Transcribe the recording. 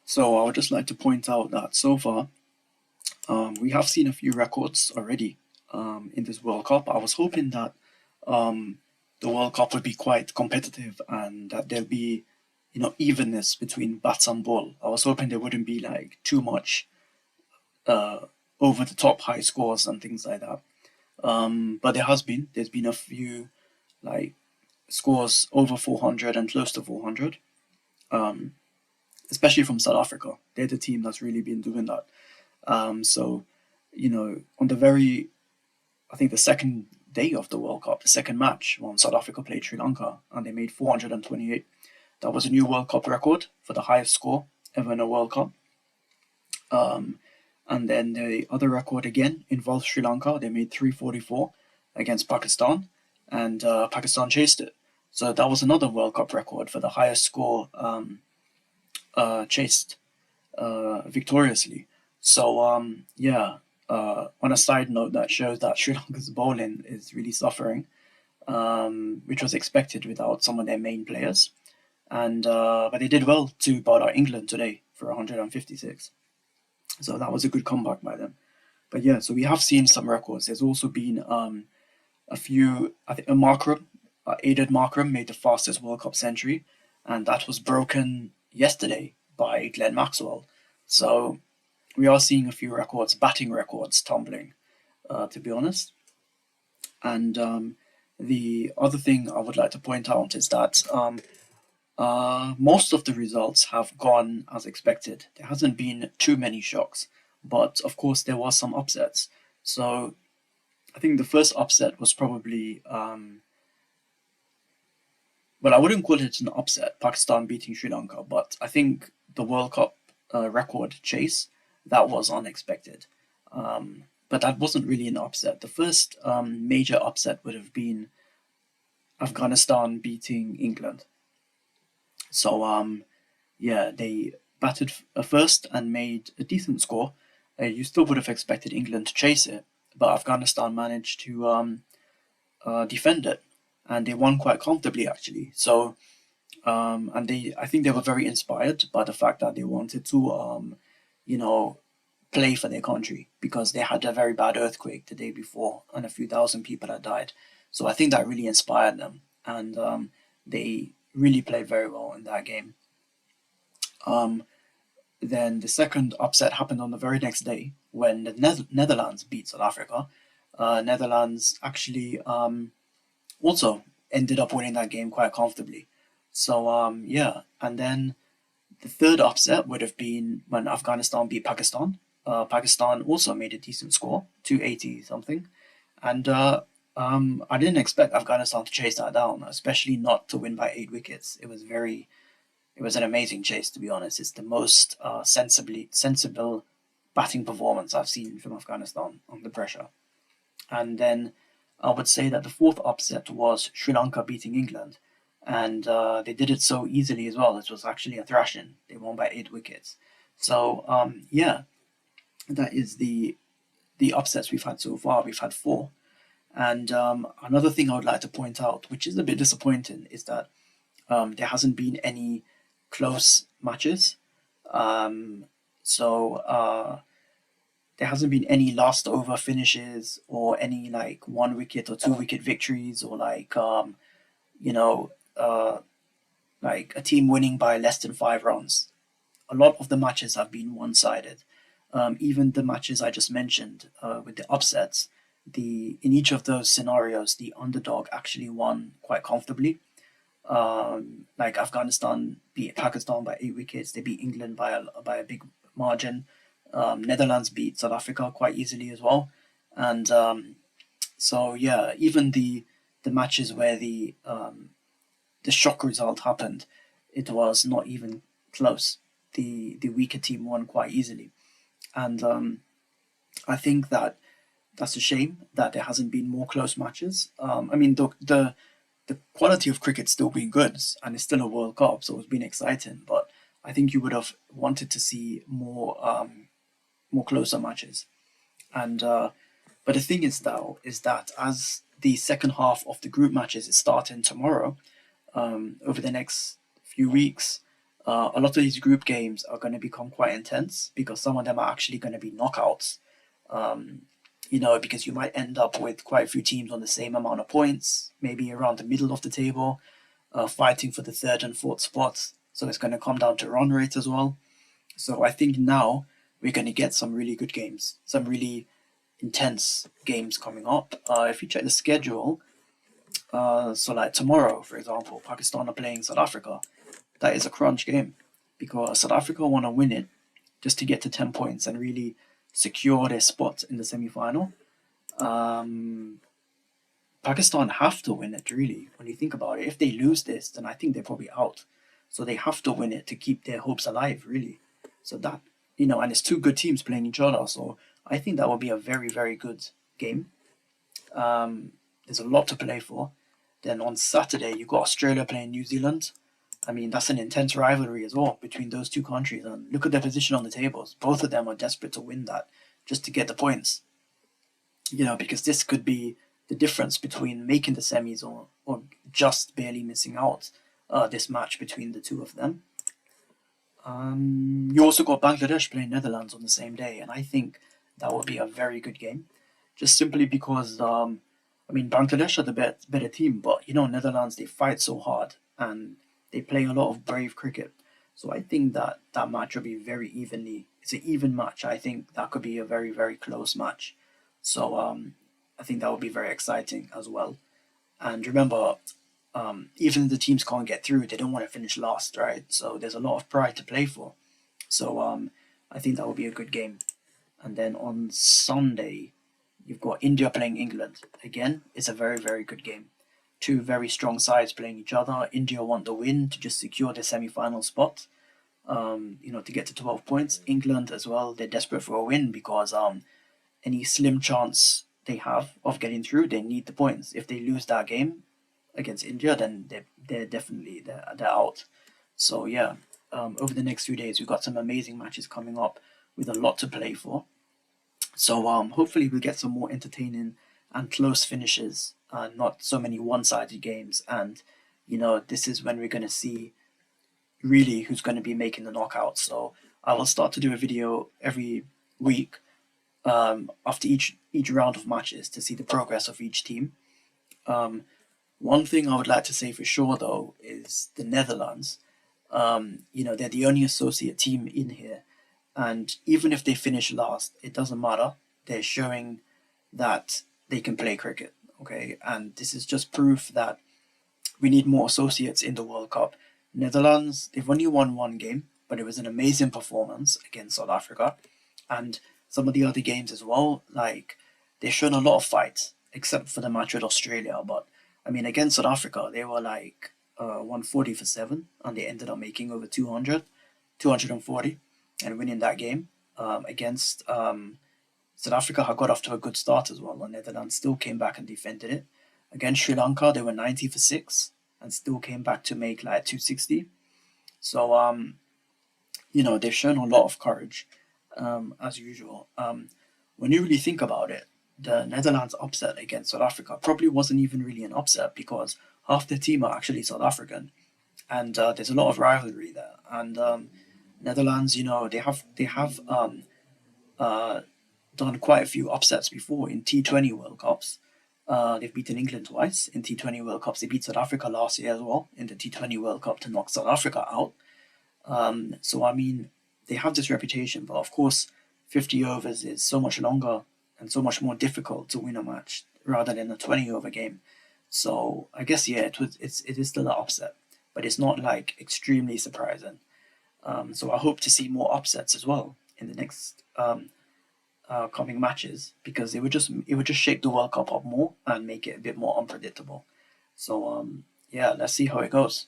So I would just like to point out that so far, we have seen a few records already in this World Cup. I was hoping that um, the World Cup would be quite competitive and that there'll be, evenness between bats and ball. I was hoping there wouldn't be like too much uh, over the top high scores and things like that. But there's been a few like scores over 400 and close to 400, um, especially from South Africa. They're the team that's really been doing that. So, on I think the second day of the World Cup, the second match, when South Africa played Sri Lanka and they made 428, that was a new World Cup record for the highest score ever in a World Cup. Um, and then the other record again involved Sri Lanka. They made 344 against Pakistan, and Pakistan chased it. So that was another World Cup record for the highest score chased victoriously. So yeah, on a side note, that shows that Sri Lanka's bowling is really suffering, which was expected without some of their main players. And but they did well to bowl out England today for 156. So that was a good comeback by them. But yeah, so we have seen some records. There's also been a few. I think a Markram, aided Markram made the fastest World Cup century, and that was broken yesterday by Glenn Maxwell. So we are seeing a few records, batting records, tumbling, to be honest. And the other thing I would like to point out is that most of the results have gone as expected. There hasn't been too many shocks, but of course there was some upsets. So I think the first upset was probably, well, I wouldn't call it an upset, Pakistan beating Sri Lanka, but I think the World Cup record chase, that was unexpected. But that wasn't really an upset. The first major upset would have been Afghanistan beating England. So yeah, they batted first and made a decent score. You still would have expected England to chase it, but Afghanistan managed to defend it, and they won quite comfortably actually. So and I think they were very inspired by the fact that they wanted to, you know, play for their country because they had a very bad earthquake the day before and a few thousand people had died. So I think that really inspired them, and they really played very well in that game. Um, then the second upset happened on the very next day when the Netherlands beat South Africa. Netherlands actually also ended up winning that game quite comfortably. So yeah, and then the third upset would have been when Afghanistan beat Pakistan. Pakistan also made a decent score, 280 something, and I didn't expect Afghanistan to chase that down, especially not to win by 8 wickets. It was an amazing chase, to be honest. It's the most sensible batting performance I've seen from Afghanistan under pressure. And then I would say that the fourth upset was Sri Lanka beating England, and they did it so easily as well. It was actually a thrashing. They won by 8 wickets. So yeah, that is the upsets we've had so far. We've had four. And another thing I would like to point out, which is a bit disappointing, is that there hasn't been any close matches. Um, so there hasn't been any last over finishes or any like 1 wicket or 2 wicket victories or like you know uh, like a team winning by less than 5 runs. A lot of the matches have been one sided. Even the matches I just mentioned with the upsets, the in each of those scenarios, the underdog actually won quite comfortably. Like Afghanistan beat Pakistan by 8 wickets. They beat England by a big margin. Netherlands beat South Africa quite easily as well. And so yeah, even the matches where the shock result happened, it was not even close. The weaker team won quite easily, and I think that that's a shame that there hasn't been more close matches. I mean, the quality of cricket's still been good, and it's still a World Cup, so it's been exciting. But I think you would have wanted to see more closer matches. And but the thing is, though, is that as the second half of the group matches is starting tomorrow, over the next few weeks, A lot of these group games are going to become quite intense because some of them are actually going to be knockouts. Um, because you might end up with quite a few teams on the same amount of points, maybe around the middle of the table, fighting for the third and fourth spots. So it's going to come down to run rate as well. So I think now we're going to get some really good games, some really intense games coming up. If you check the schedule, so like tomorrow, for example, Pakistan are playing South Africa. That is a crunch game because South Africa want to win it just to get to 10 points and really secure their spot in the semi-final. Um, Pakistan have to win it, really, when you think about it. If they lose this, then I think they're probably out. So they have to win it to keep their hopes alive, really. So that, and it's two good teams playing each other. So I think that will be a very, very good game. There's a lot to play for. Then on Saturday, you've got Australia playing New Zealand. I mean, that's an intense rivalry as well between those two countries. And look at their position on the tables. Both of them are desperate to win that just to get the points. Because this could be the difference between making the semis or just barely missing out this match between the two of them. You also got Bangladesh playing Netherlands on the same day, and I think that will be a very good game. Just simply because, Bangladesh are the better team, but Netherlands, they fight so hard and they play a lot of brave cricket. So I think that match will be it's an even match. I think that could be a very, very close match. So I think that would be very exciting as well. And remember, even if the teams can't get through, they don't want to finish last, right? So there's a lot of pride to play for. So I think that will be a good game. And then on Sunday, you've got India playing England. Again, it's a very, very good game. Two very strong sides playing each other. India want the win to just secure the semi-final spot. To get to 12 points. England as well, they're desperate for a win because any slim chance they have of getting through, they need the points. If they lose that game against India, then they're definitely they're out. So yeah, over the next few days, we've got some amazing matches coming up with a lot to play for. So hopefully we'll get some more entertaining and close finishes, not so many one-sided games. And this is when we're going to see really who's going to be making the knockouts. So I will start to do a video every week after each round of matches to see the progress of each team. One thing I would like to say for sure though is the Netherlands. They're the only associate team in here, and even if they finish last, it doesn't matter. They're showing that they can play cricket. Okay, and this is just proof that we need more associates in the World Cup. Netherlands, they've only won one game, but it was an amazing performance against South Africa. And some of the other games as well, like they've shown a lot of fight, except for the match with Australia. But against South Africa, they were like 140 for 7, and they ended up making over 240, and winning that game. Against South Africa, had got off to a good start as well, and Netherlands still came back and defended it. Against Sri Lanka, they were 90 for 6, and still came back to make like 260. So they've shown a lot of courage, as usual. When you really think about it, the Netherlands upset against South Africa probably wasn't even really an upset because half the team are actually South African, and there's a lot of rivalry there. And Netherlands, they have done quite a few upsets before in T20 World Cups. They've beaten England twice in T20 World Cups. They beat South Africa last year as well in the T20 World Cup to knock South Africa out. They have this reputation, but of course, 50 overs is so much longer and so much more difficult to win a match rather than a 20-over game. So I guess it is still an upset, but it's not like extremely surprising. So I hope to see more upsets as well in the next coming matches because it would just shake the World Cup up more and make it a bit more unpredictable. So let's see how it goes.